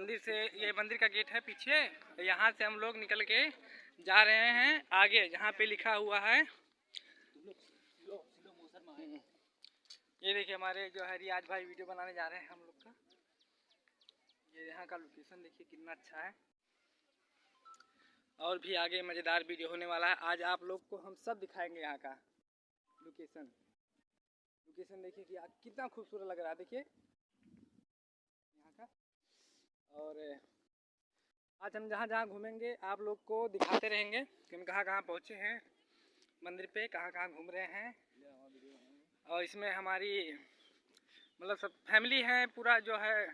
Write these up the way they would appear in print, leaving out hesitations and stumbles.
मंदिर से, ये मंदिर का गेट है पीछे, यहाँ से हम लोग निकल के जा रहे हैं आगे, जहाँ पे लिखा हुआ है। ये देखिए हमारे जो है रियाज भाई वीडियो बनाने जा रहे हैं हम लोग का। ये यहाँ का लोकेशन देखिए कितना अच्छा है, और भी आगे मज़ेदार वीडियो होने वाला है। आज आप लोग को हम सब दिखाएंगे यहाँ का लोकेशन। लोकेशन देखिए कि कितना खूबसूरत लग रहा है, देखिए यहाँ का। और आज हम जहाँ जहाँ घूमेंगे आप लोग को दिखाते रहेंगे कि हम कहाँ कहाँ पहुँचे हैं मंदिर पे, कहाँ कहाँ घूम रहे हैं। और इसमें हमारी मतलब सब फैमिली है, पूरा जो है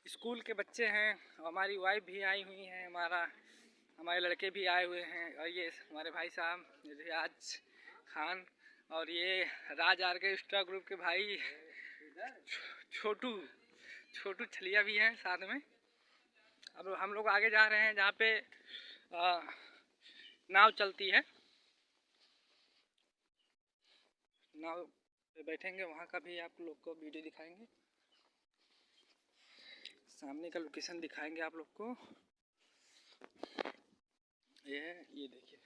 स्कूल के बच्चे हैं, हमारी वाइफ भी आई हुई हैं, हमारे लड़के भी आए हुए हैं, और ये हमारे भाई साहब रियाज खान, और ये राज आर्केस्ट्रा ग्रुप के भाई छोटू छलिया भी हैं साथ में। अब हम लोग आगे जा रहे हैं जहाँ पे नाव चलती है, नाव पे बैठेंगे, वहाँ का भी आप लोग को वीडियो दिखाएंगे, सामने का लोकेशन दिखाएंगे आप लोग को। ये देखिए,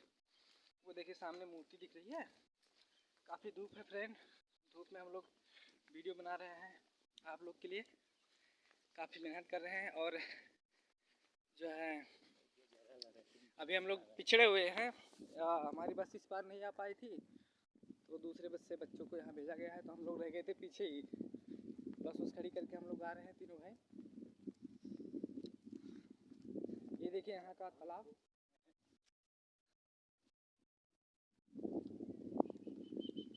वो देखिए सामने मूर्ति दिख रही है। काफ़ी धूप है फ्रेंड, धूप में हम लोग वीडियो बना रहे हैं आप लोग के लिए, काफ़ी मेहनत कर रहे हैं। और जो है अभी हम लोग पिछड़े हुए हैं, हमारी बस इस बार नहीं आ पाई थी, तो दूसरे बस से बच्चों को यहाँ भेजा गया है, तो हम लोग रह गए थे पीछे ही। बस उस खड़ी करके हम लोग आ रहे हैं तीनों भाई। ये देखिए यहाँ का तालाब,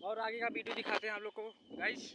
और आगे का वीडियो दिखाते हैं आप लोग को गाइस।